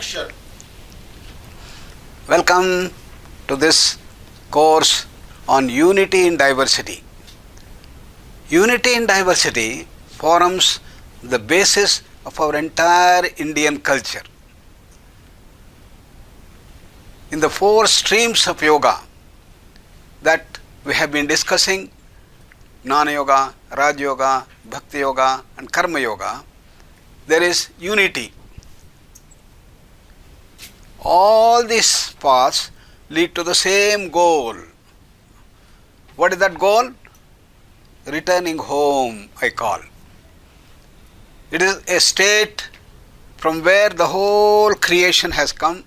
Action. Welcome to this course on Unity in Diversity. Unity in Diversity forms the basis of our entire Indian culture. In the four streams of yoga that we have been discussing, Jnana Yoga, Raj Yoga, Bhakti Yoga and Karma Yoga, there is unity. All these paths lead to the same goal. What is that goal? Returning home, I call. It is a state from where the whole creation has come.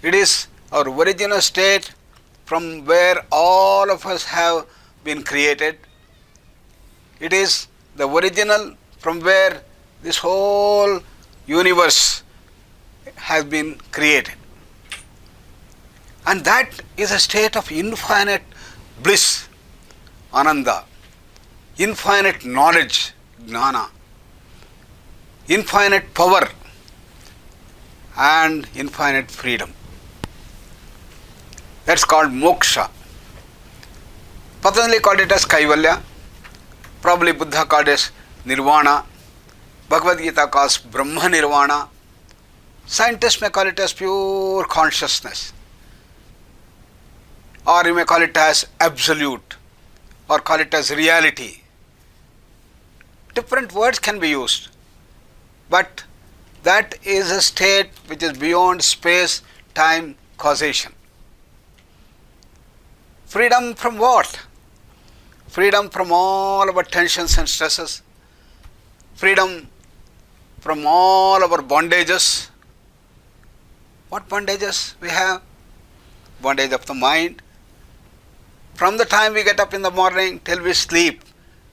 It is our original state from where all of us have been created. It is the original from where this whole universe has been created. And that is a state of infinite bliss, ananda, infinite knowledge, jnana, infinite power and infinite freedom. That's called moksha. Patanjali called it as kaivalya, probably Buddha called it as nirvana, Bhagavad Gita calls Brahma nirvana, scientists may call it as pure consciousness, or you may call it as absolute, or call it as reality. Different words can be used, but that is a state which is beyond space, time, causation. Freedom from what? Freedom from all our tensions and stresses, freedom from all our bondages. What bondages we have? Bondage of the mind. From the time we get up in the morning till we sleep,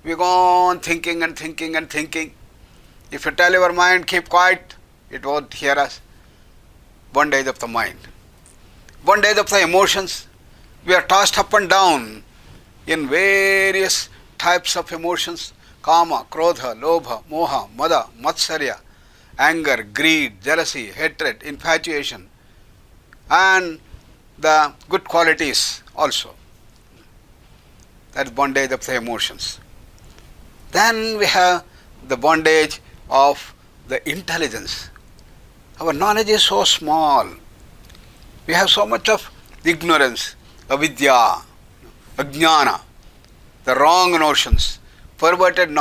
we go on thinking and thinking and thinking. If you tell your mind, keep quiet, it won't hear us. Bondage of the mind. Bondage of the emotions. We are tossed up and down in various types of emotions. Kama, Krodha, Lobha, Moha, Mada, Matsarya, anger, greed, jealousy, hatred, infatuation, and the good qualities also. That is bondage of the emotions. Then we have the bondage of the intelligence. Our knowledge is so small. We have so much of ignorance, avidya, ajnana, the wrong notions, perverted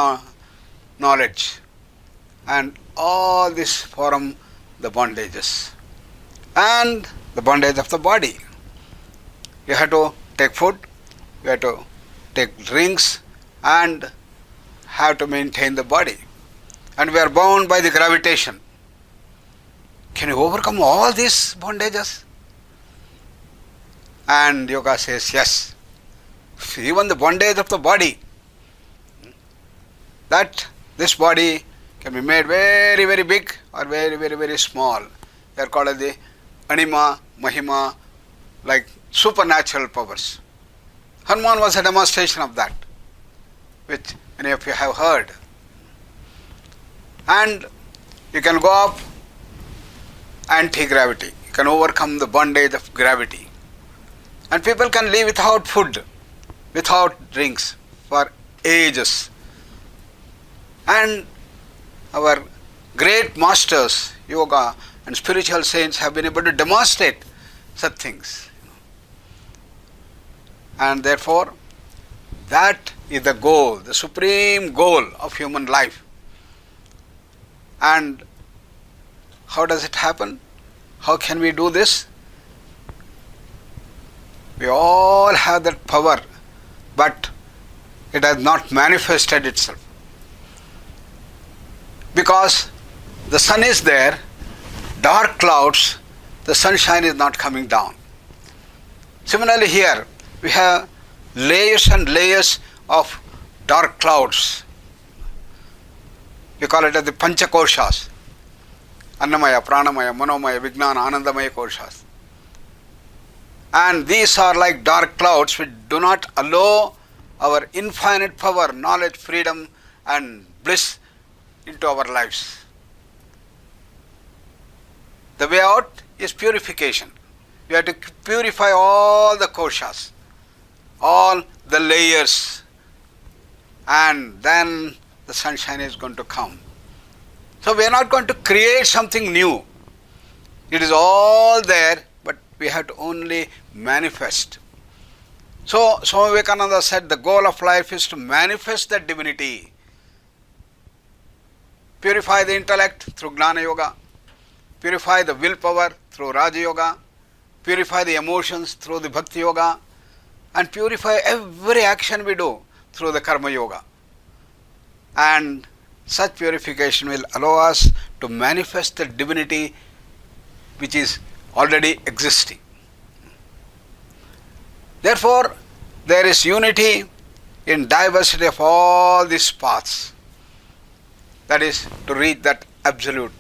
knowledge, and all this form the bondages. And the bondage of the body. You have to take food, you have to take drinks, and have to maintain the body. And we are bound by the gravitation. Can you overcome all these bondages? And yoga says yes. Even the bondage of the body, that this body can be made very, very big or very, very, very small. They are called as the anima, mahima, like supernatural powers. Hanuman was a demonstration of that, which many of you have heard. And you can go up anti-gravity. You can overcome the bondage of gravity. And people can live without food, without drinks for ages. And our great masters, yoga and spiritual saints, have been able to demonstrate such things. And therefore, that is the goal, the supreme goal of human life. And how does it happen? How can we do this? We all have that power, but it has not manifested itself. Because the sun is there, dark clouds, the sunshine is not coming down. Similarly here, we have layers and layers of dark clouds. We call it as the Panchakoshas. Annamaya, Pranamaya, Manomaya, Vijnana, Anandamaya Koshas. And these are like dark clouds which do not allow our infinite power, knowledge, freedom and bliss into our lives. The way out is purification. We have to purify all the koshas, all the layers, and then the sunshine is going to come. So we are not going to create something new. It is all there, but we have to only manifest. So Swami Vivekananda said the goal of life is to manifest that divinity. Purify the intellect through Gnana Yoga. Purify the willpower through Raja Yoga. Purify the emotions through the Bhakti Yoga. And purify every action we do through the Karma Yoga. And such purification will allow us to manifest the divinity which is already existing. Therefore, there is unity in diversity of all these paths. That is to reach that absolute.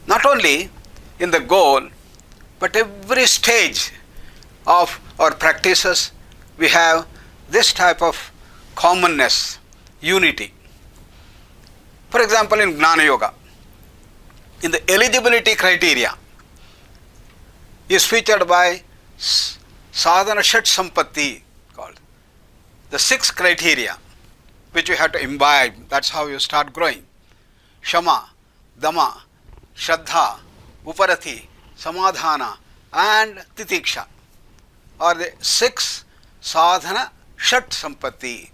Not only in the goal, but every stage of our practices, we have this type of commonness, unity. For example, in Gnana Yoga, in the eligibility criteria, is featured by sadhana shat sampatti, called the 6 criteria which you have to imbibe. That's how you start growing. Shama, Dama, Shraddha, Uparati, Samadhana and Titiksha are the 6 sadhana shat sampatti.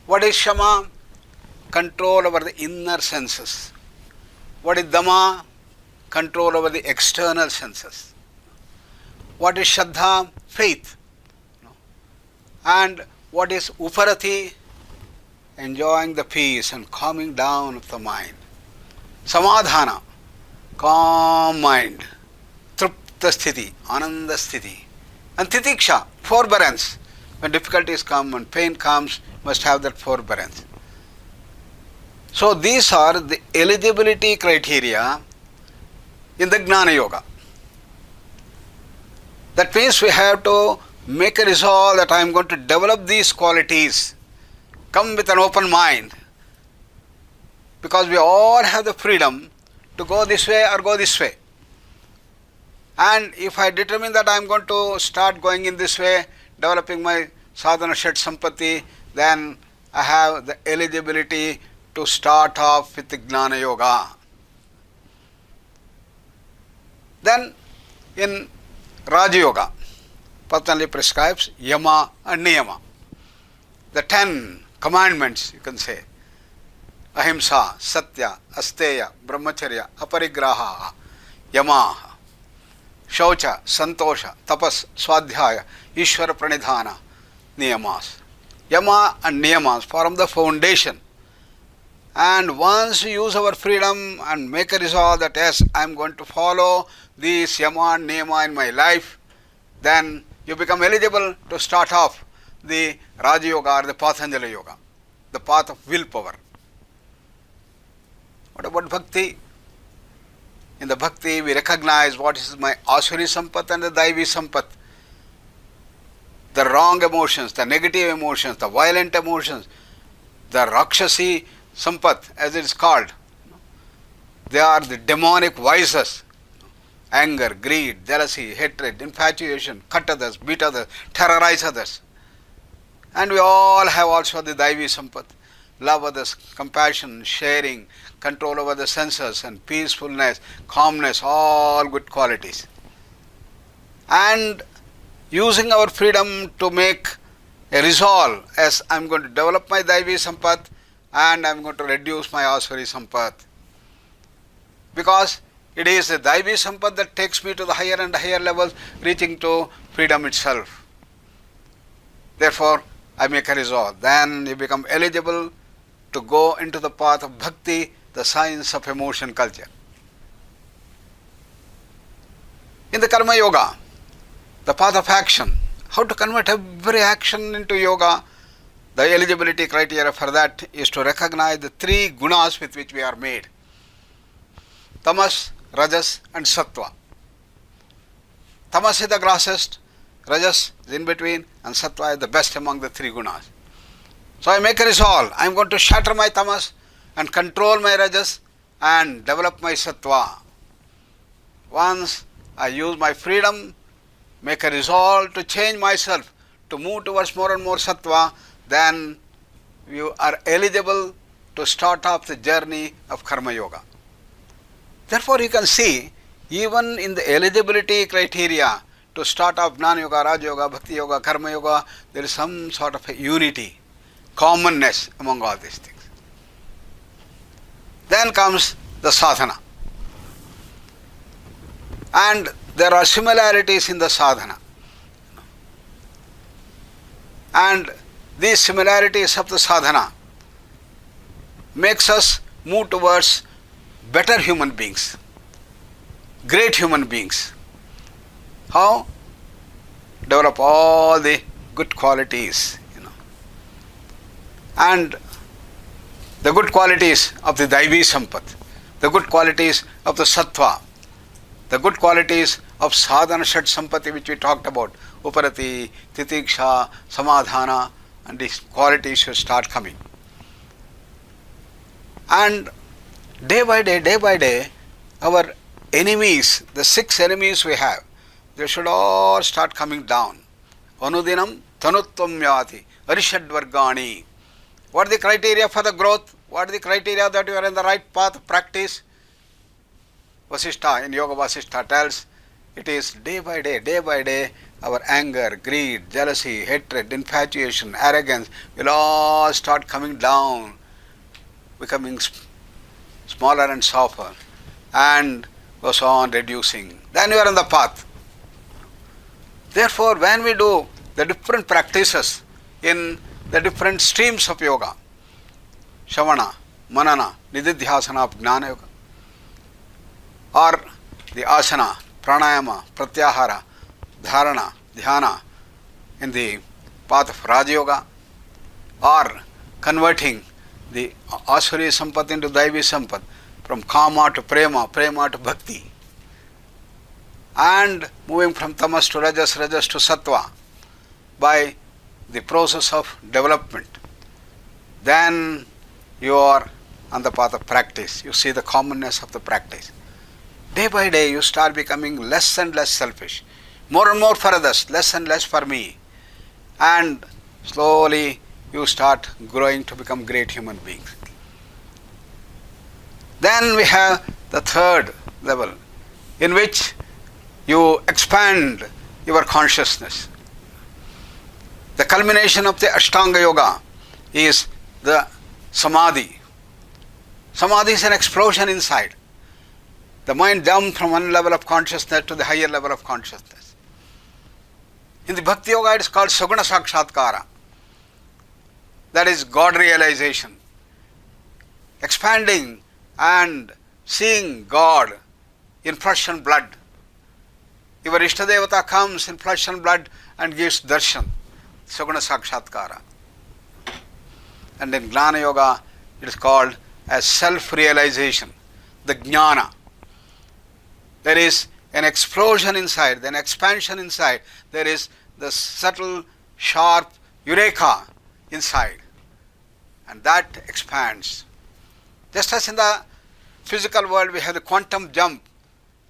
What is Shama? Control over the inner senses. What is Dama? Control over the external senses. What is Shraddha? Faith. And what is Uparati? Enjoying the peace and calming down of the mind. Samadhana, calm mind. Trupta sthiti, ananda sthiti. And Titiksha, forbearance. When difficulties come, when pain comes, must have that forbearance. So these are the eligibility criteria in the Gnana Yoga. That means we have to make a resolve that I am going to develop these qualities. Come with an open mind. Because we all have the freedom to go this way or go this way. And if I determine that I am going to start going in this way, developing my sadhana shat sampatti, then I have the eligibility to start off with the Gnana Yoga. Then in Raja Yoga, Patanjali prescribes Yama and Niyama. The 10 commandments, you can say. Ahimsa, Satya, Asteya, Brahmacharya, Aparigraha, Yama, Shaucha, Santosha, Tapas, Swadhyaya, Ishvara Pranidhana, Niyamas. Yama and Niyamas form the foundation. And once we use our freedom and make a resolve that yes, I am going to follow these Yama and Niyama in my life, then you become eligible to start off the Raja Yoga or the Patanjali Yoga, the path of willpower. What about Bhakti? In the Bhakti, we recognize what is my Asuri Sampat and the Daivi Sampat. The wrong emotions, the negative emotions, the violent emotions, the Rakshasi Sampat, as it is called. They are the demonic vices. Anger, greed, jealousy, hatred, infatuation, cut others, beat others, terrorize others. And we all have also the Daivi Sampat. Love others, compassion, sharing, control over the senses and peacefulness, calmness, all good qualities. And using our freedom to make a resolve as I am going to develop my Daivi Sampat and I am going to reduce my Asuri Sampat. Because it is the Daivi Sampat that takes me to the higher and higher levels, reaching to freedom itself. Therefore, I make a resolve. Then you become eligible to go into the path of Bhakti, the science of emotion culture. In the Karma Yoga, the path of action, how to convert every action into yoga, the eligibility criteria for that is to recognize the 3 gunas with which we are made. Tamas, Rajas and Sattva. Tamas is the grossest, Rajas is in between and Sattva is the best among the 3 gunas. So I make a resolve, I am going to shatter my tamas and control my rajas and develop my sattva. Once I use my freedom, make a resolve to change myself, to move towards more and more sattva, then you are eligible to start off the journey of karma yoga. Therefore, you can see, even in the eligibility criteria to start off Jnana Yoga, Raja Yoga, Bhakti Yoga, Karma Yoga, there is some sort of a unity, commonness among all these things. Then comes the sadhana. And there are similarities in the sadhana. And these similarities of the sadhana makes us move towards better human beings, great human beings. How? Develop all the good qualities, and the good qualities of the Daivi Sampat, the good qualities of the Sattva, the good qualities of Sadhana Shat Sampati, which we talked about, Uparati, Titiksha, Samadhana, and these qualities should start coming. And day by day, our enemies, the 6 enemies we have, they should all start coming down. Anudinam tanutvam yati arishadvargani. What are the criteria for the growth? What are the criteria that you are in the right path of practice? Vasishtha, in Yoga Vasishtha tells, it is day by day, our anger, greed, jealousy, hatred, infatuation, arrogance will all start coming down, becoming smaller and softer, and goes on reducing. Then you are on the path. Therefore, when we do the different practices in the different streams of yoga, Shavana, Manana, Nididhyasana of Jnana Yoga, or the Asana, Pranayama, Pratyahara, Dharana, Dhyana in the path of Raja Yoga, or converting the Asuri Sampat into Daivi Sampat, from Kama to Prema, Prema to Bhakti, and moving from Tamas to Rajas, Rajas to Sattva by the process of development. Then you are on the path of practice. You see the commonness of the practice. Day by day you start becoming less and less selfish, more and more for others, less and less for me, and slowly you start growing to become great human beings. Then we have the third level, in which you expand your consciousness. The culmination of the Ashtanga Yoga is the Samadhi. Samadhi is an explosion inside. The mind jumps from one level of consciousness to the higher level of consciousness. In the Bhakti Yoga it is called Saguna Sakshatkara. That is God realization. Expanding and seeing God in flesh and blood. Your Ishtadevata comes in flesh and blood and gives darshan, Saguna Sakshatkara. And in Jnana Yoga, it is called as self-realization, the Jnana. There is an explosion inside, then expansion inside. There is the subtle, sharp eureka inside. And that expands. Just as in the physical world, we have the quantum jump.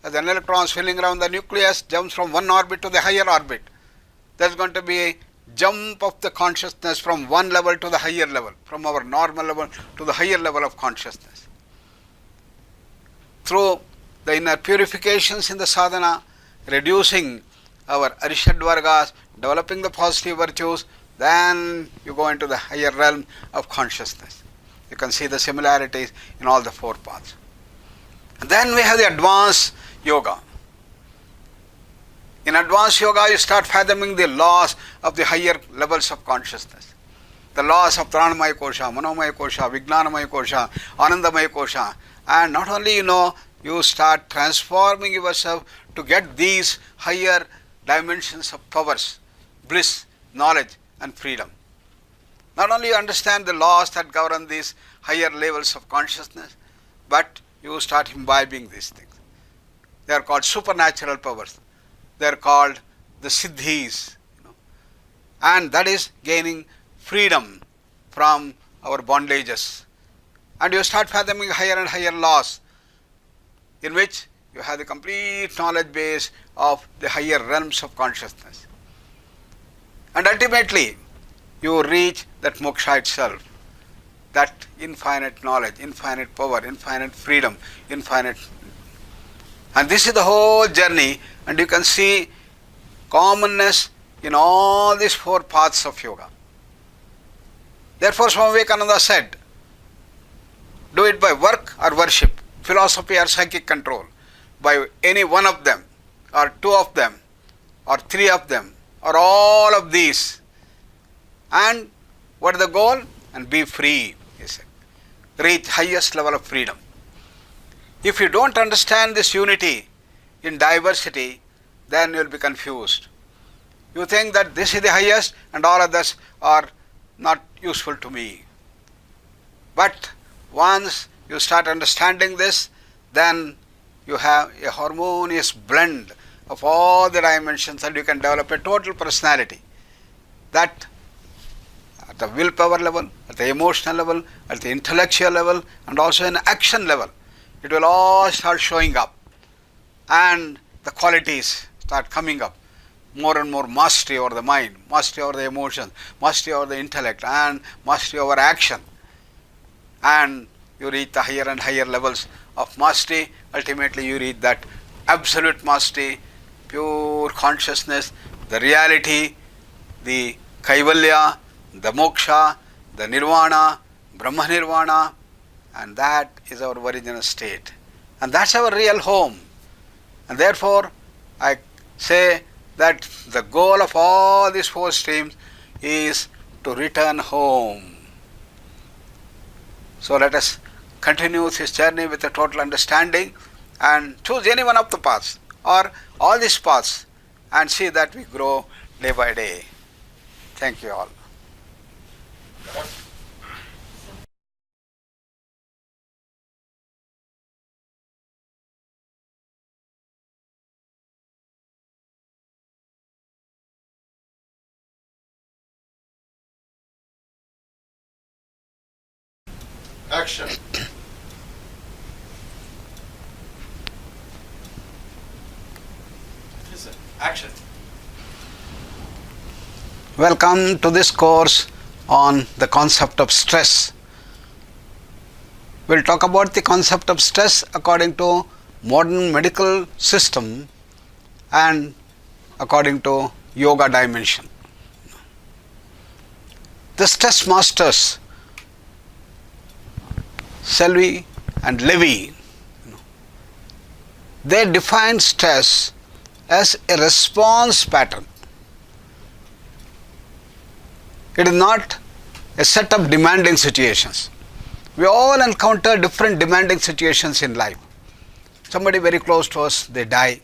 As an electron swirling around the nucleus jumps from one orbit to the higher orbit. There is going to be a jump of the consciousness from one level to the higher level, from our normal level to the higher level of consciousness. Through the inner purifications in the sadhana, reducing our arishadvargas, developing the positive virtues, then you go into the higher realm of consciousness. You can see the similarities in all the 4 paths. And then we have the advanced yoga. In advanced yoga, you start fathoming the laws of the higher levels of consciousness. The laws of Pranamaya Kosha, Manomaya Kosha, Vijnanamaya Kosha, Anandamaya Kosha. And not only you start transforming yourself to get these higher dimensions of powers, bliss, knowledge and freedom. Not only you understand the laws that govern these higher levels of consciousness, but you start imbibing these things. They are called supernatural powers. They are called the siddhis. And that is gaining freedom from our bondages. and you start fathoming higher and higher laws in which you have the complete knowledge base of the higher realms of consciousness. And ultimately, you reach that moksha itself, that infinite knowledge, infinite power, infinite freedom, infinite. And this is the whole journey, and you can see commonness in all these four paths of yoga. Therefore, Swami Vivekananda said, do it by work or worship, philosophy or psychic control, by any one of them, or two of them, or three of them, or all of these. And what is the goal? And be free, he said. Reach highest level of freedom. If you don't understand this unity in diversity, then you will be confused. You think that this is the highest and all others are not useful to me. But once you start understanding this, then you have a harmonious blend of all the dimensions, and you can develop a total personality that at the willpower level, at the emotional level, at the intellectual level, and also in action level, it will all start showing up, and the qualities start coming up. More and more mastery over the mind, mastery over the emotions, mastery over the intellect, and mastery over action. And you reach the higher and higher levels of mastery. Ultimately, you reach that absolute mastery, pure consciousness, the reality, the kaivalya, the moksha, the nirvana, Brahma nirvana, and that is our original state. And that's our real home. And therefore, I say that the goal of all these four streams is to return home. So let us continue this journey with a total understanding and choose any one of the paths or all these paths and see that we grow day by day. Thank you all. Action. Action. Welcome to this course on the concept of stress. We'll talk about the concept of stress according to modern medical system and according to yoga dimension. The stress masters, Selvi and Levy, they define stress as a response pattern. It is not a set of demanding situations. We all encounter different demanding situations in life. Somebody very close to us, they die.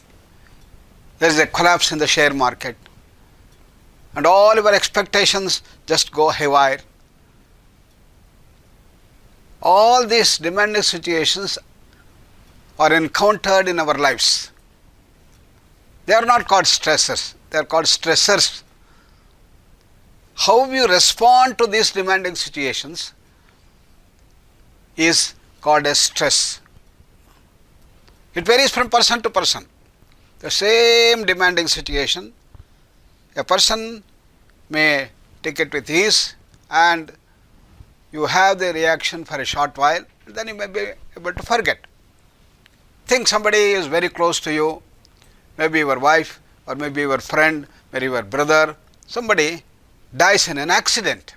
There is a collapse in the share market. And all our expectations just go haywire. All these demanding situations are encountered in our lives. They are not called stressors, they are called stressors. How you respond to these demanding situations is called as stress. It varies from person to person. The same demanding situation, a person may take it with ease and you have the reaction for a short while, and then you may be able to forget. Think somebody is very close to you, maybe your wife or maybe your friend, maybe your brother, somebody dies in an accident.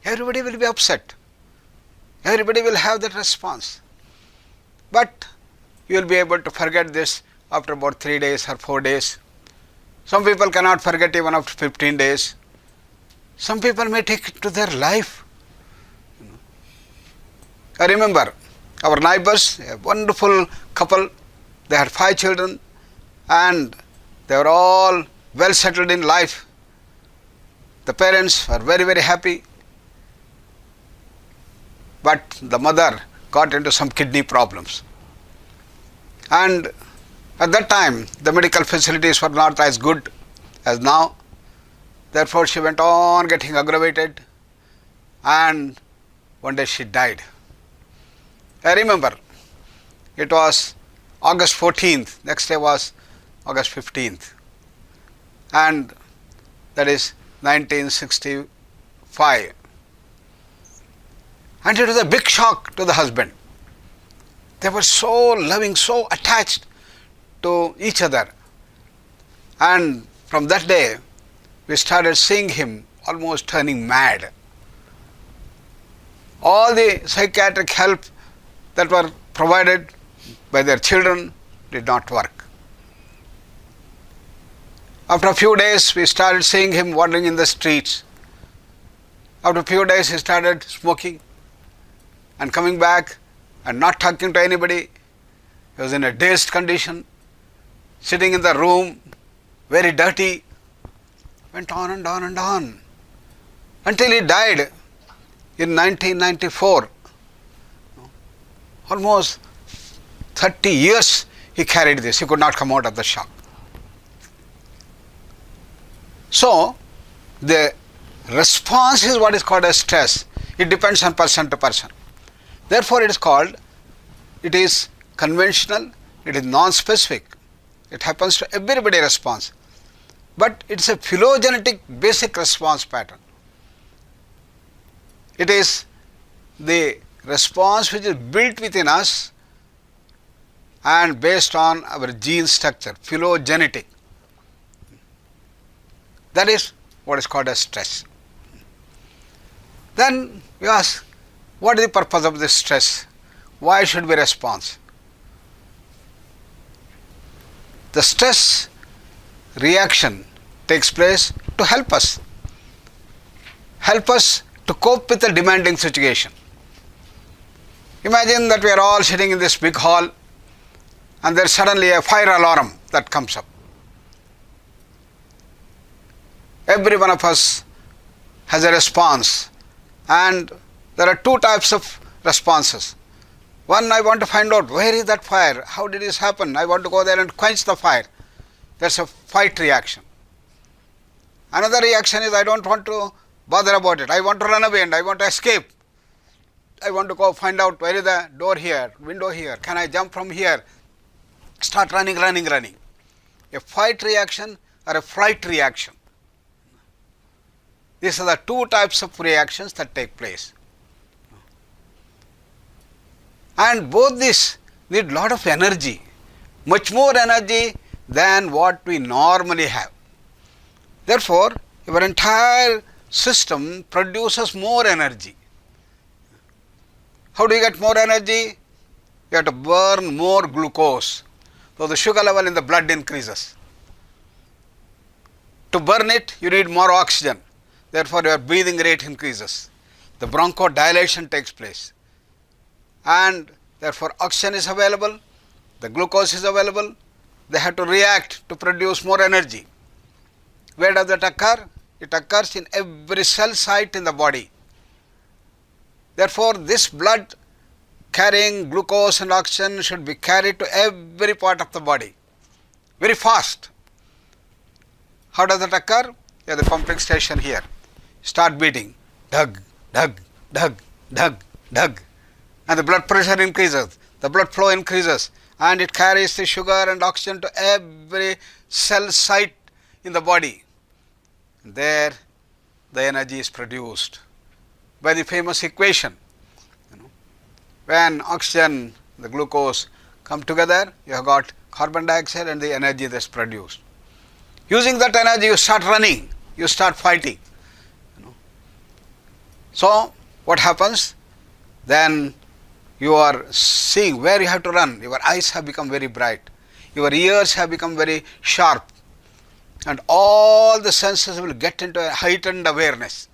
Everybody will be upset. Everybody will have that response. But you will be able to forget this after about 3 days or 4 days. Some people cannot forget even after 15 days. Some people may take it to their life. I remember our neighbors, a wonderful couple, they had 5 children and they were all well settled in life. The parents were very, very happy. But the mother got into some kidney problems. And at that time, the medical facilities were not as good as now. Therefore, she went on getting aggravated and one day she died. I remember it was August 14th, next day was August 15th, and that is 1965. And it was a big shock to the husband. They were so loving, so attached to each other. And from that day, we started seeing him almost turning mad. All the psychiatric help that were provided by their children did not work. After a few days, we started seeing him wandering in the streets. After a few days, he started smoking and coming back and not talking to anybody. He was in a dazed condition, sitting in the room, very dirty. Went on and on and on until he died in 1994. Almost 30 years he carried this. He could not come out of the shock. So, the response is what is called as stress. It depends on person to person. Therefore, it is conventional, it is non-specific. It happens to everybody response. But it is a phylogenetic basic response pattern. It is the response which is built within us and based on our gene structure, phylogenetic. That is what is called as stress. Then we ask, what is the purpose of this stress? Why should we respond? The stress reaction takes place to help us to cope with a demanding situation. Imagine that we are all sitting in this big hall and there is suddenly a fire alarm that comes up. Every one of us has a response, and there are two types of responses. One, I want to find out where is that fire, how did this happen, I want to go there and quench the fire. That's a fight reaction. Another reaction is I don't want to bother about it, I want to run away and I want to escape. I want to go find out where is the door here, window here, can I jump from here, start running. A fight reaction or a flight reaction. These are the two types of reactions that take place. And both these need lot of energy, much more energy than what we normally have. Therefore, your entire system produces more energy. How do you get more energy? You have to burn more glucose. So the sugar level in the blood increases. To burn it, you need more oxygen. Therefore, your breathing rate increases. The bronchodilation takes place. And therefore, oxygen is available, the glucose is available, they have to react to produce more energy. Where does that occur? It occurs in every cell site in the body. Therefore, this blood carrying glucose and oxygen should be carried to every part of the body very fast. How does that occur? You have the pumping station here. Start beating, dhug, dhug, dhug, dhug, dhug, and the blood pressure increases, the blood flow increases, and it carries the sugar and oxygen to every cell site in the body. There the energy is produced by the famous equation. When oxygen, the glucose come together, you have got carbon dioxide and the energy that is produced. Using that energy, you start running, you start fighting. So, what happens? Then you are seeing where you have to run. Your eyes have become very bright. Your ears have become very sharp. And all the senses will get into a heightened awareness.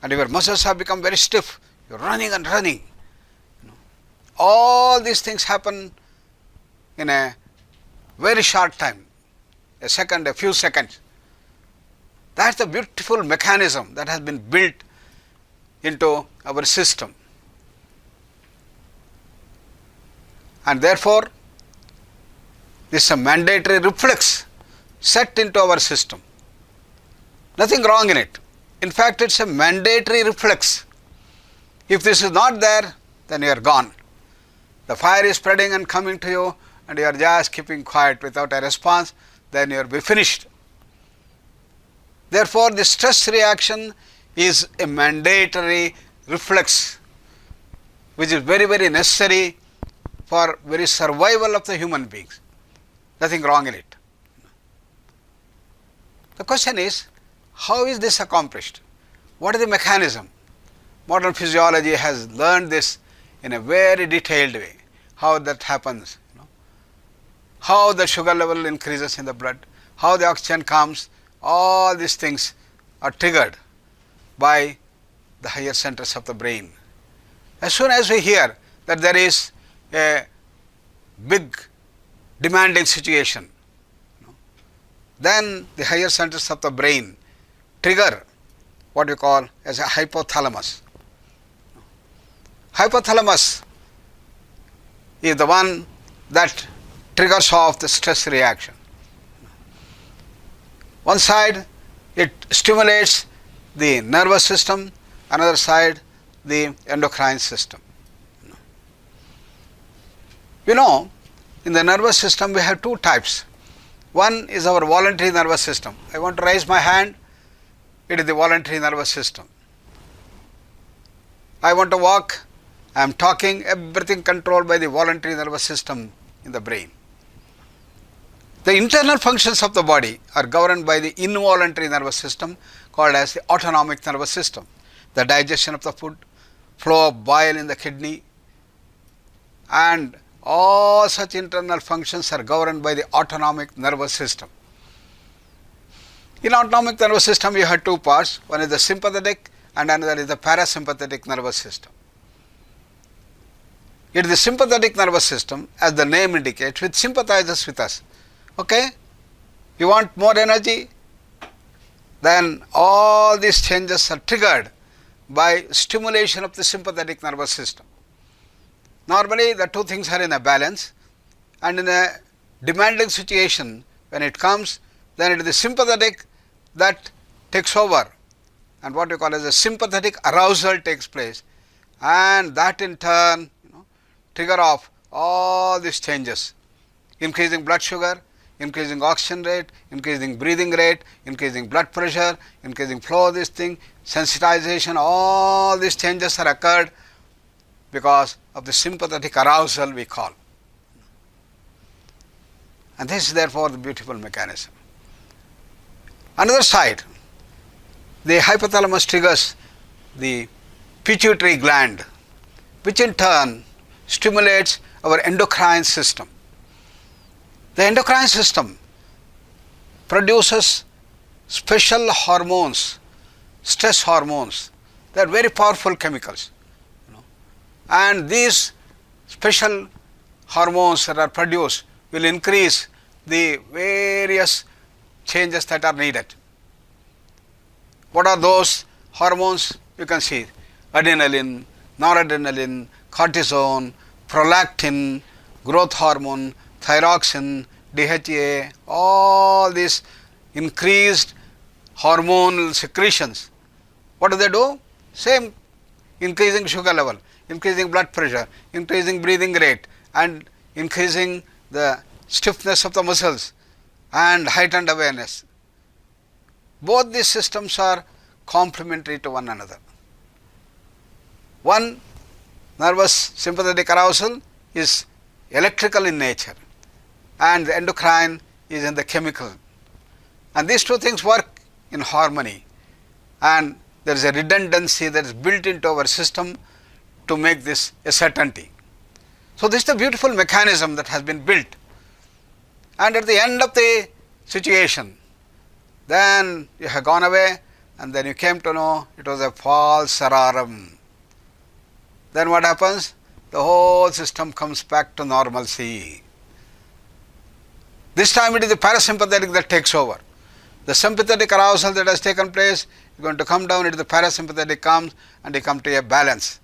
And your muscles have become very stiff. You are running and running. All these things happen in a very short time. A second, a few seconds. That's the beautiful mechanism that has been built into our system. And therefore, this is a mandatory reflex set into our system. Nothing wrong in it. In fact, it's a mandatory reflex. If this is not there, then you are gone. The fire is spreading and coming to you, and you are just keeping quiet without a response, then you will be finished. Therefore, the stress reaction is a mandatory reflex which is very, very necessary for very survival of the human beings. Nothing wrong in it. The question is, how is this accomplished? What is the mechanism? Modern physiology has learned this in a very detailed way, how that happens, how the sugar level increases in the blood, how the oxygen comes, all these things are triggered by the higher centers of the brain. As soon as we hear that there is a big demanding situation, then the higher centers of the brain trigger what we call as a hypothalamus. Hypothalamus is the one that triggers off the stress reaction. One side it stimulates the nervous system, another side the endocrine system. You know, in the nervous system we have two types. One is our voluntary nervous system. I want to raise my hand, it is the voluntary nervous system. I want to walk, I am talking, everything controlled by the voluntary nervous system in the brain. The internal functions of the body are governed by the involuntary nervous system called as the autonomic nervous system. The digestion of the food, flow of bile in the kidney, and all such internal functions are governed by the autonomic nervous system. In autonomic nervous system you have two parts, one is the sympathetic and another is the parasympathetic nervous system. It is the sympathetic nervous system, as the name indicates, which sympathizes with us. Okay? You want more energy? Then all these changes are triggered by stimulation of the sympathetic nervous system. Normally the two things are in a balance, and in a demanding situation when it comes, then it is the sympathetic that takes over, and what we call as a sympathetic arousal takes place, and that in turn trigger off all these changes, increasing blood sugar, increasing oxygen rate, increasing breathing rate, increasing blood pressure, increasing flow of this thing, sensitization, all these changes are occurred because of the sympathetic arousal we call. And this is therefore the beautiful mechanism. Another side, the hypothalamus triggers the pituitary gland, which in turn stimulates our endocrine system. The endocrine system produces special hormones, stress hormones. They are very powerful chemicals. And these special hormones that are produced will increase the various changes that are needed. What are those hormones? You can see adrenaline, noradrenaline, cortisone, prolactin, growth hormone, thyroxine, DHEA, all these increased hormonal secretions. What do they do? Same, increasing sugar level, increasing blood pressure, increasing breathing rate, and increasing the stiffness of the muscles and heightened awareness. Both these systems are complementary to one another. One, nervous sympathetic arousal, is electrical in nature, and the endocrine is in the chemical. And these two things work in harmony, and there is a redundancy that is built into our system to make this a certainty. So this is the beautiful mechanism that has been built. And at the end of the situation, then you have gone away, and then you came to know it was a false alarm. Then what happens? The whole system comes back to normalcy. This time it is the parasympathetic that takes over. The sympathetic arousal that has taken place is going to come down, it is the parasympathetic comes, and you come to a balance.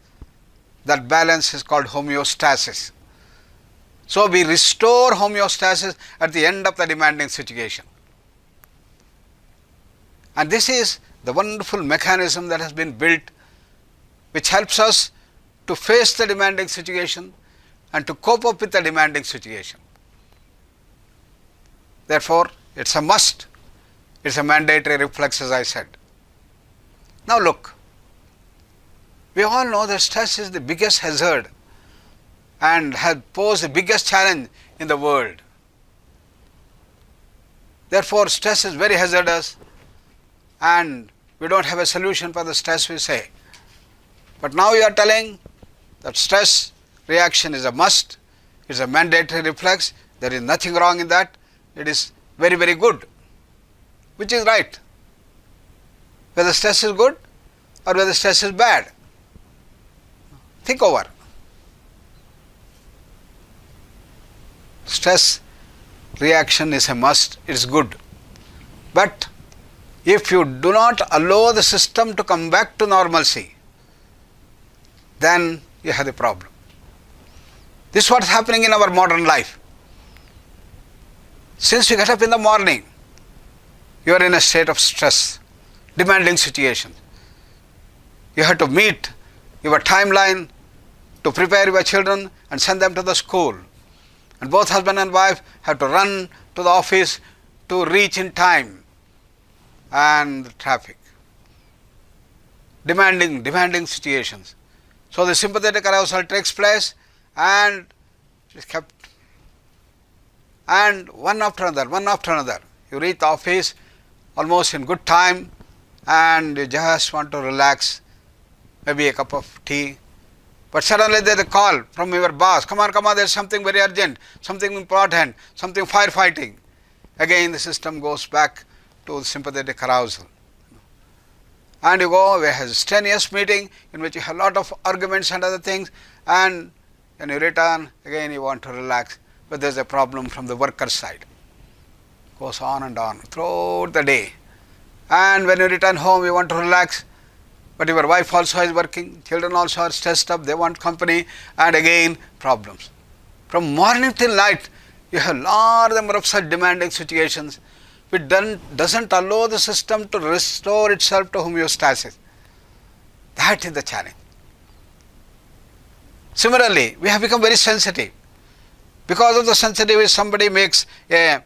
That balance is called homeostasis. So we restore homeostasis at the end of the demanding situation. And this is the wonderful mechanism that has been built, which helps us to face the demanding situation and to cope up with the demanding situation. Therefore, it's a must, it's a mandatory reflex, as I said. Now look, we all know that stress is the biggest hazard and has posed the biggest challenge in the world. Therefore, stress is very hazardous and we don't have a solution for the stress, we say. But now you are telling that stress reaction is a must, it is a mandatory reflex, there is nothing wrong in that, it is very, very good. Which is right? Whether stress is good or whether stress is bad? Think over. Stress reaction is a must, it is good. But if you do not allow the system to come back to normalcy, then you have the problem. This is what is happening in our modern life. Since you get up in the morning, you are in a state of stress, demanding situation. You have to meet your timeline to prepare your children and send them to the school. And both husband and wife have to run to the office to reach in time. And the traffic. Demanding situations. So the sympathetic arousal takes place and it is kept. And one after another. You reach the office almost in good time and you just want to relax, maybe a cup of tea. But suddenly there is a call from your boss, come on, there is something very urgent, something important, something firefighting. Again the system goes back to sympathetic arousal. And you go, we have a strenuous meeting in which you have a lot of arguments and other things, and when you return, again you want to relax, but there is a problem from the worker side. Goes on and on throughout the day. And when you return home, you want to relax, but your wife also is working, children also are stressed up, they want company, and again problems. From morning till night, you have large number of such demanding situations which doesn't allow the system to restore itself to homeostasis. That is the challenge. Similarly, we have become very sensitive. Because of the sensitivity, somebody makes a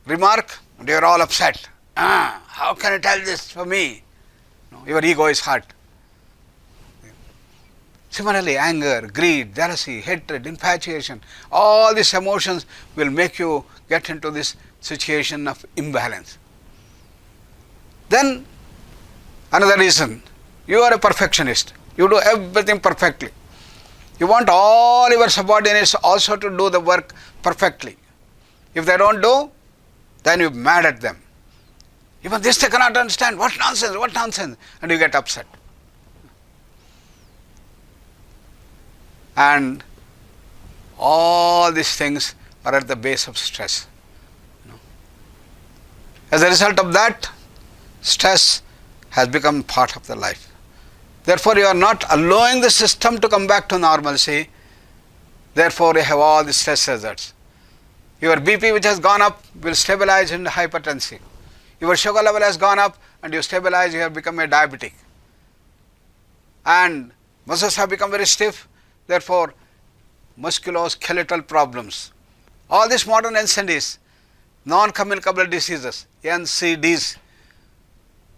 remark and you are all upset. How can you tell this for me? No, your ego is hurt. Similarly, anger, greed, jealousy, hatred, infatuation, all these emotions will make you get into this situation of imbalance. Then another reason, you are a perfectionist. You do everything perfectly. You want all your subordinates also to do the work perfectly. If they don't do, then you are mad at them. Even this they cannot understand. What nonsense, and you get upset. And all these things are at the base of stress. As a result of that, stress has become part of the life. Therefore, you are not allowing the system to come back to normalcy. Therefore, you have all the stress hazards. Your BP which has gone up will stabilize in hypertension. Your sugar level has gone up and you stabilize, you have become a diabetic. And muscles have become very stiff. Therefore, musculoskeletal problems. All these modern NCDs, non-communicable diseases, NCDs,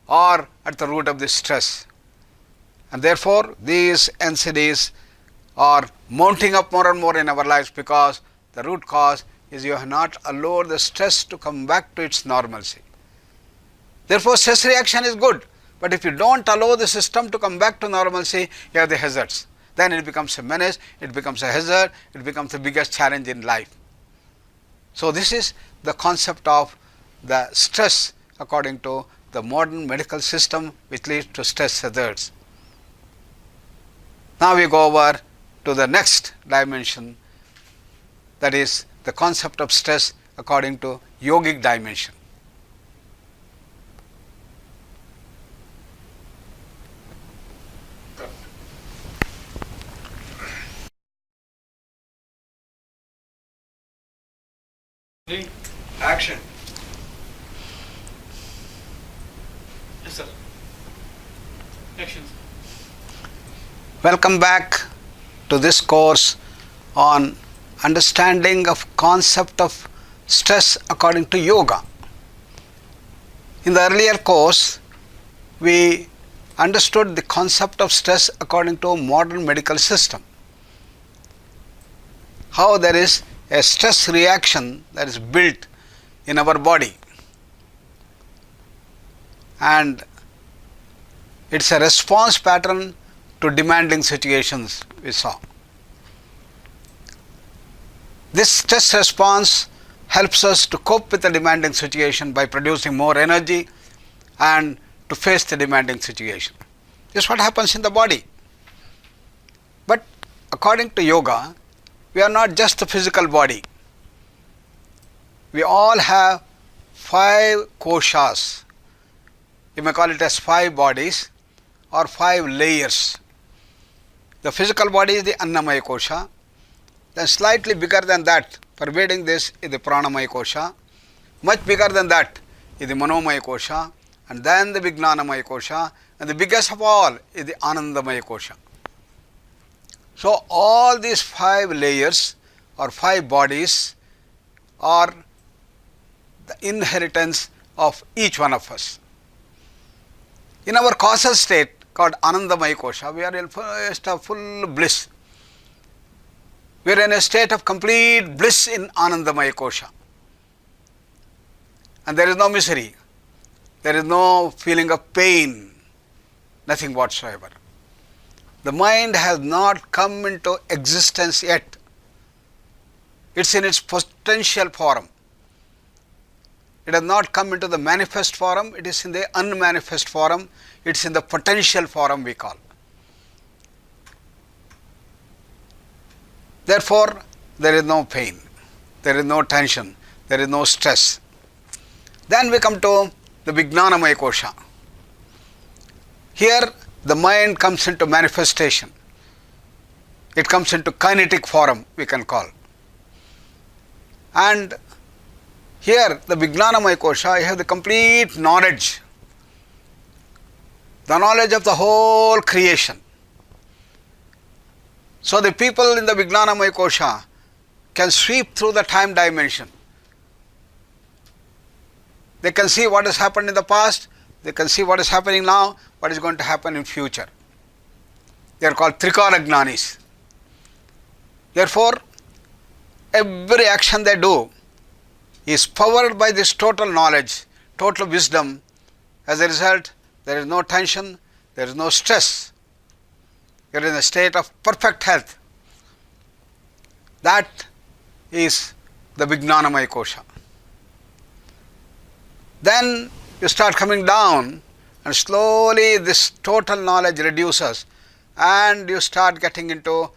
are at the root of this stress. And therefore, these NCDs are mounting up more and more in our lives because the root cause is you have not allowed the stress to come back to its normalcy. Therefore, stress reaction is good, but if you don't allow the system to come back to normalcy, you have the hazards. Then it becomes a menace, it becomes a hazard, it becomes the biggest challenge in life. So this is the concept of the stress according to the modern medical system which leads to stress hazards. Now we go over to the next dimension, that is the concept of stress according to yogic dimension. Action. Yes, sir. Actions. Welcome back to this course on understanding of concept of stress according to yoga. In the earlier course, we understood the concept of stress according to modern medical system. How there is a stress reaction that is built in our body, and it's a response pattern to demanding situations we saw. This stress response helps us to cope with the demanding situation by producing more energy and to face the demanding situation. This is what happens in the body. But according to yoga, we are not just the physical body. We all have 5 koshas. You may call it as 5 bodies or 5 layers. The physical body is the Annamaya kosha. Then slightly bigger than that, pervading this, is the Pranamaya kosha. Much bigger than that is the Manomaya kosha. And then the Vijnanamaya kosha. And the biggest of all is the Anandamaya kosha. So all these 5 layers or 5 bodies are the inheritance of each one of us. In our causal state called Anandamaya kosha, we are in full bliss. We are in a state of complete bliss in Anandamaya kosha. And there is no misery. There is no feeling of pain. Nothing whatsoever. The mind has not come into existence yet. It's in its potential form. It has not come into the manifest form. It is in the unmanifest form. It's in the potential form we call. Therefore, there is no pain, there is no tension, there is no stress. Then we come to the Vijnanamaya kosha. Here, the mind comes into manifestation. It comes into kinetic form, we can call. And here, the Vijnanamaya kosha, you have the complete knowledge, the knowledge of the whole creation. So the people in the Vijnanamaya kosha can sweep through the time dimension. They can see what has happened in the past, they can see what is happening now, what is going to happen in future. They are called Trikalagnanis. Therefore, every action they do is powered by this total knowledge, total wisdom. As a result, there is no tension, there is no stress. You are in a state of perfect health. That is the Vijnanamaya kosha. Then you start coming down, and slowly this total knowledge reduces, and you start getting into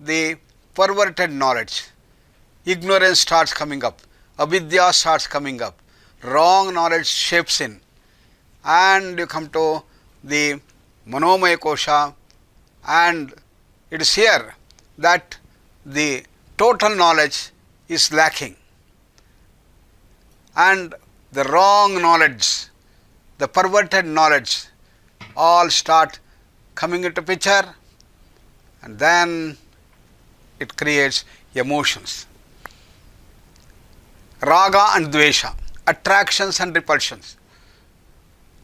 the perverted knowledge. Ignorance starts coming up, avidya starts coming up, wrong knowledge shapes in, and you come to the Manomaya kosha. And it is here that the total knowledge is lacking, and the wrong knowledge, the perverted knowledge, all start coming into picture, and then it creates emotions. Raga and Dvesha, attractions and repulsions.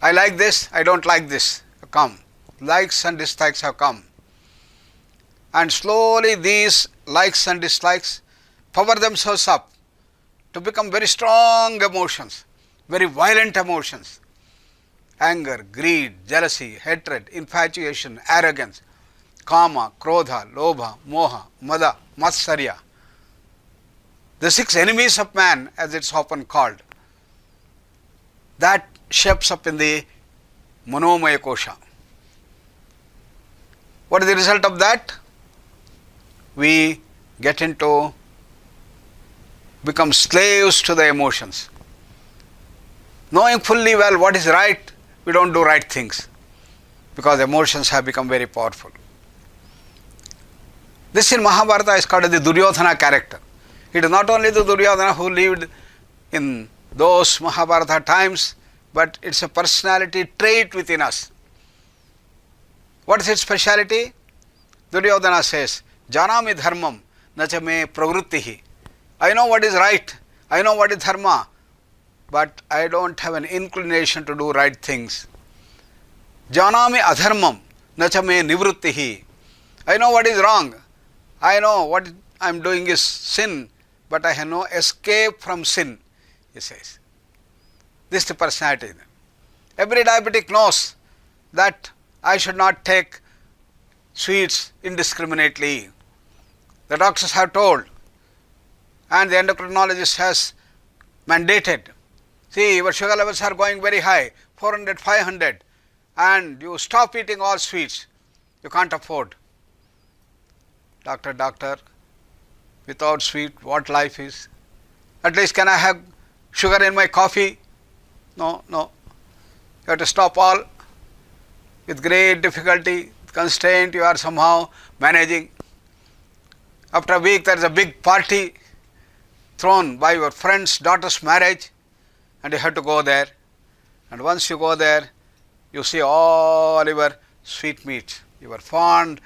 I like this, I don't like this, come. Likes and dislikes have come. And slowly these likes and dislikes power themselves up to become very strong emotions, very violent emotions. Anger, greed, jealousy, hatred, infatuation, arrogance, kama, krodha, lobha, moha, mada, matsarya. The 6 enemies of man, as it's often called, that shapes up in the Manomaya kosha. What is the result of that? We get into, become slaves to the emotions. Knowing fully well what is right, we don't do right things because emotions have become very powerful. This in Mahabharata is called the Duryodhana character. It is not only the Duryodhana who lived in those Mahabharata times, but it's a personality trait within us. What is its speciality? Duryodhana says, Janami dharmam nacha me pravrittihi. I know what is right, I know what is dharma, but I don't have an inclination to do right things. Janami adharmam nacha me nivrittihi. I know what is wrong, I know what I am doing is sin, but I have no escape from sin, he says. This is the personality. Every diabetic knows that I should not take sweets indiscriminately. The doctors have told, and the endocrinologist has mandated. See, your sugar levels are going very high, 400, 500, and you stop eating all sweets. You can't afford. Doctor, without sweet, what life is? At least can I have sugar in my coffee? No. You have to stop all. With great difficulty, constraint, you are somehow managing. After a week, there is a big party thrown by your friend's daughter's marriage, and you have to go there. And once you go there, you see all your sweetmeats, your fond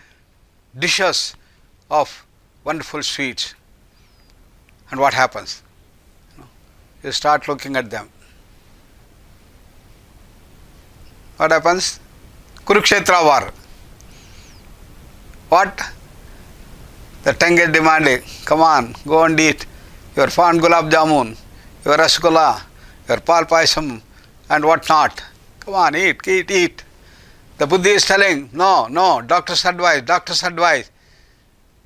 dishes of wonderful sweets. And what happens? You start looking at them. What happens? Kurukshetra war. What? The tongue is demanding, come on, go and eat your fond gulab jamun, your rasgulla, your pal paisam, and what not. Come on, eat. The buddhi is telling, no, doctor's advice.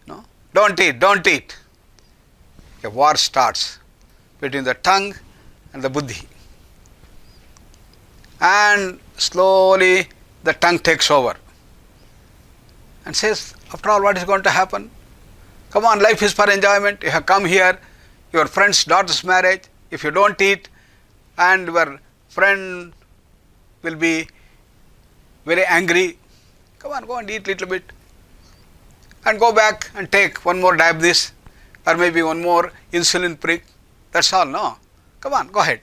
No, don't eat. A war starts between the tongue and the buddhi. And slowly the tongue takes over and says, after all, what is going to happen? Come on, life is for enjoyment. You have come here, your friend's daughter's marriage. If you don't eat, and your friend will be very angry, come on, go and eat little bit. And go back and take one more diabetes, or maybe one more insulin prick. That's all, no? Come on, go ahead.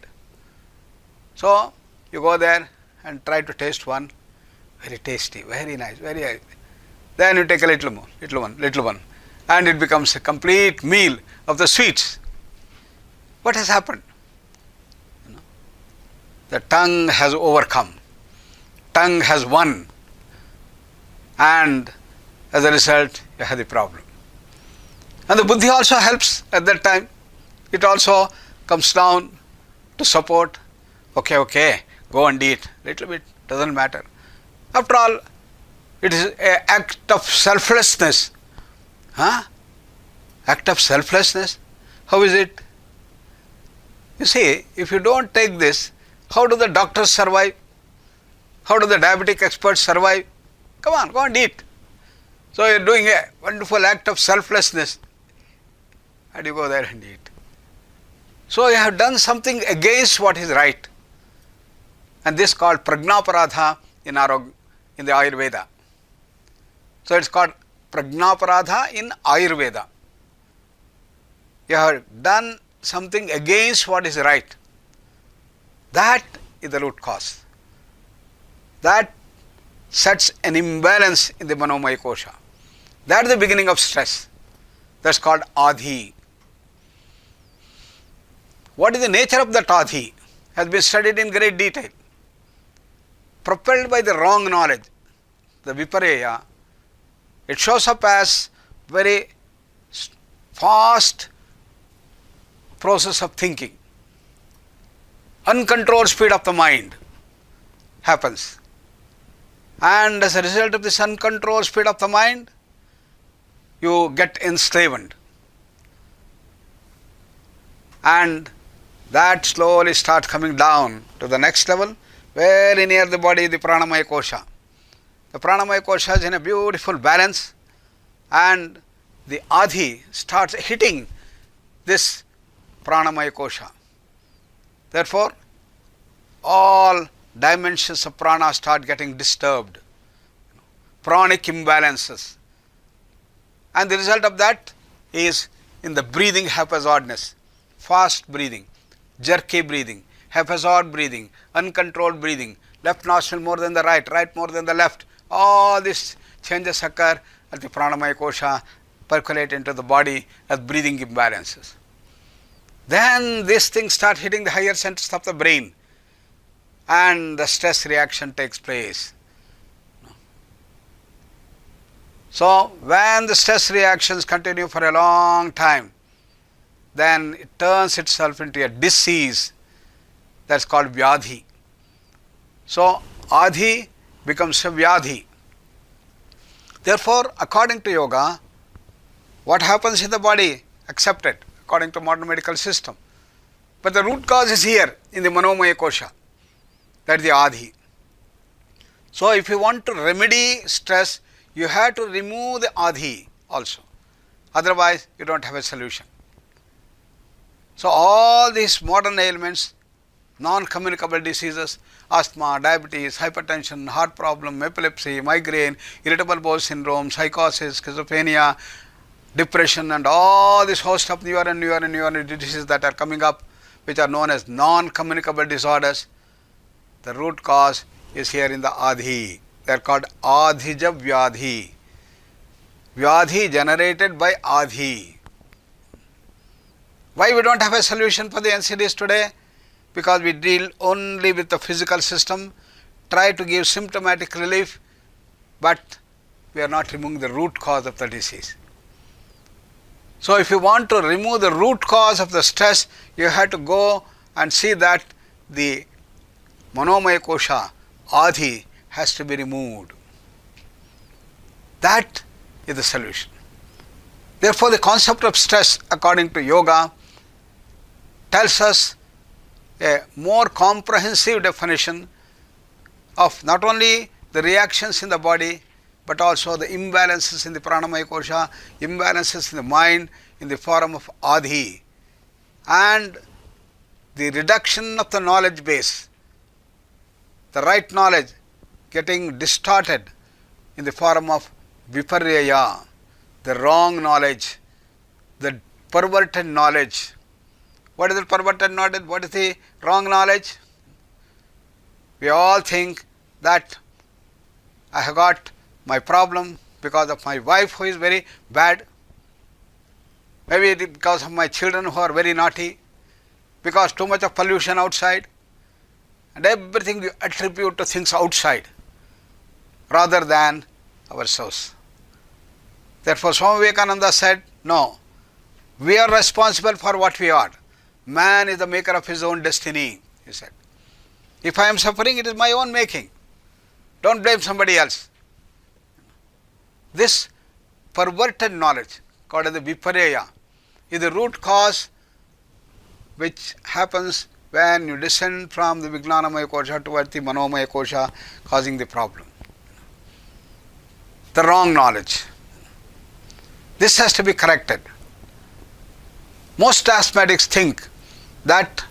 So, you go there and try to taste one. Very tasty, very nice, very nice. Then you take a little one. And it becomes a complete meal of the sweets. What has happened? The tongue has overcome. Tongue has won. And as a result, you have the problem. And the buddhi also helps at that time. It also comes down to support. Okay, go and eat. Little bit, doesn't matter. After all, it is an act of selflessness. Act of selflessness? How is it? You see, if you don't take this, how do the doctors survive? How do the diabetic experts survive? Come on, go and eat. So you are doing a wonderful act of selflessness, and you go there and eat. So you have done something against what is right. And this is called prajnaparadha in the Ayurveda. So it's called prajnaparadha in Ayurveda. You have done something against what is right. That is the root cause. That sets an imbalance in the manomaya kosha. That is the beginning of stress. That's called adhi. What is the nature of that adhi has been studied in great detail. Propelled by the wrong knowledge, the vipareya, it shows up as very fast process of thinking. Uncontrolled speed of the mind happens. And as a result of this uncontrolled speed of the mind, you get enslaved. And that slowly starts coming down to the next level, very near the body, the pranamaya kosha. The pranamaya kosha is in a beautiful balance, and the adhi starts hitting this pranamaya kosha. Therefore, all dimensions of prana start getting disturbed, pranic imbalances. And the result of that is in the breathing haphazardness, fast breathing, jerky breathing, haphazard breathing, uncontrolled breathing, left nostril more than the right, right more than the left. All these changes occur at the pranamaya kosha, percolate into the body as breathing imbalances. Then these things start hitting the higher centers of the brain and the stress reaction takes place. So, when the stress reactions continue for a long time, then it turns itself into a disease that's called vyadhi. So, adhi becomes a vyadhi. Therefore, according to yoga, what happens in the body? Accepted according to modern medical system. But the root cause is here in the manomaya kosha. That is the adhi. So, if you want to remedy stress, you have to remove the adhi also. Otherwise, you don't have a solution. So, all these modern ailments, non-communicable diseases, asthma, diabetes, hypertension, heart problem, epilepsy, migraine, irritable bowel syndrome, psychosis, schizophrenia, depression and all this host of newer and newer diseases that are coming up, which are known as non-communicable disorders, the root cause is here in the adhi. They are called adhija vyadhi. Vyadhi generated by adhi. Why we don't have a solution for the NCDs today? Because we deal only with the physical system, try to give symptomatic relief, but we are not removing the root cause of the disease. So, if you want to remove the root cause of the stress, you have to go and see that the manomaya kosha, adhi, has to be removed. That is the solution. Therefore, the concept of stress, according to yoga, tells us a more comprehensive definition of not only the reactions in the body, but also the imbalances in the pranamaya kosha, imbalances in the mind in the form of adhi, and the reduction of the knowledge base, the right knowledge getting distorted in the form of viparya, the wrong knowledge, the perverted knowledge. What is the perverted knowledge? What is the wrong knowledge? We all think that I have got my problem because of my wife who is very bad, maybe it is because of my children who are very naughty, because too much of pollution outside, and everything we attribute to things outside rather than ourselves. Therefore, Swami Vivekananda said, no, we are responsible for what we are. Man is the maker of his own destiny, he said. If I am suffering, it is my own making. Don't blame somebody else. This perverted knowledge, called as the viparya, is the root cause which happens when you descend from the vijnanamaya kosha towards the manomaya kosha, causing the problem. The wrong knowledge. This has to be corrected. Most asthmatics think that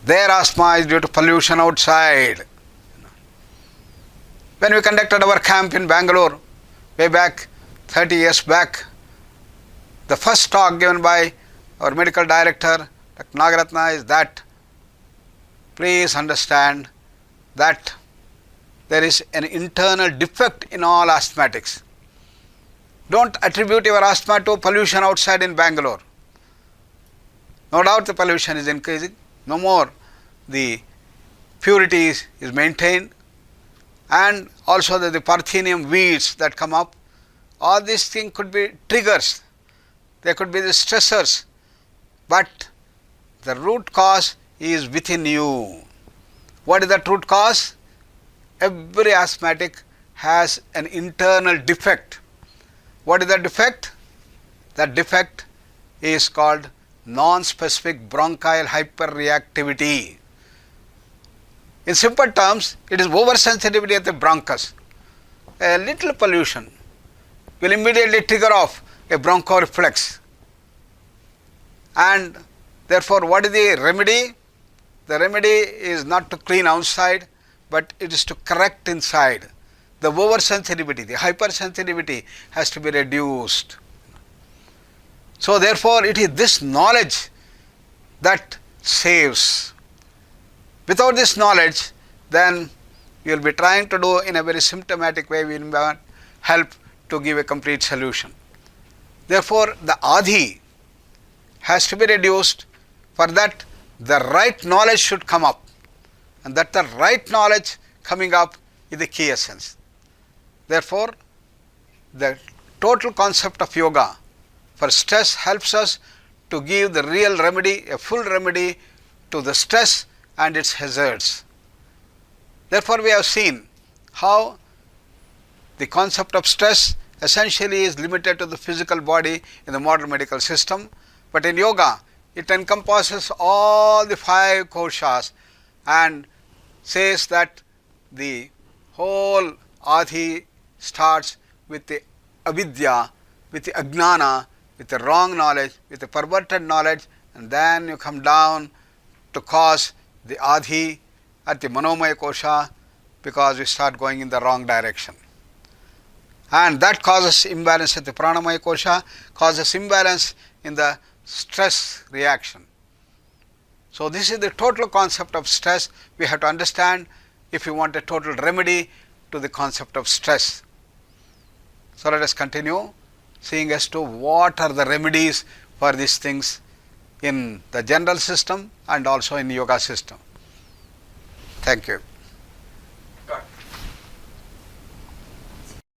their asthma is due to pollution outside. When we conducted our camp in Bangalore, way back 30 years back, the first talk given by our medical director, Dr. Nagaratna, is that please understand that there is an internal defect in all asthmatics. Don't attribute your asthma to pollution outside in Bangalore. No doubt the pollution is increasing, no more the purity is maintained, and also the Parthenium weeds that come up. All these things could be triggers, they could be the stressors, but the root cause is within you. What is that root cause? Every asthmatic has an internal defect. What is that defect? That defect is called non-specific bronchial hyperreactivity. In simple terms, it is oversensitivity of the bronchus. A little pollution will immediately trigger off a bronchoreflex. And therefore, what is the remedy? The remedy is not to clean outside, but it is to correct inside. The oversensitivity, the hypersensitivity has to be reduced. So therefore, it is this knowledge that saves. Without this knowledge, then you will be trying to do in a very symptomatic way, we will not help to give a complete solution. Therefore, the Adi has to be reduced. For that, the right knowledge should come up, and that the right knowledge coming up is the key essence. Therefore, the total concept of yoga for stress helps us to give the real remedy, a full remedy to the stress and its hazards. Therefore, we have seen how the concept of stress essentially is limited to the physical body in the modern medical system, but in yoga it encompasses all the 5 koshas and says that the whole Adi starts with the avidya, with the ajnana, with the wrong knowledge, with the perverted knowledge, and then you come down to cause the Adi at the manomaya kosha, because we start going in the wrong direction. And that causes imbalance at the pranamaya kosha, causes imbalance in the stress reaction. So this is the total concept of stress we have to understand if we want a total remedy to the concept of stress. So let us continue seeing as to what are the remedies for these things in the general system and also in yoga system. Thank you.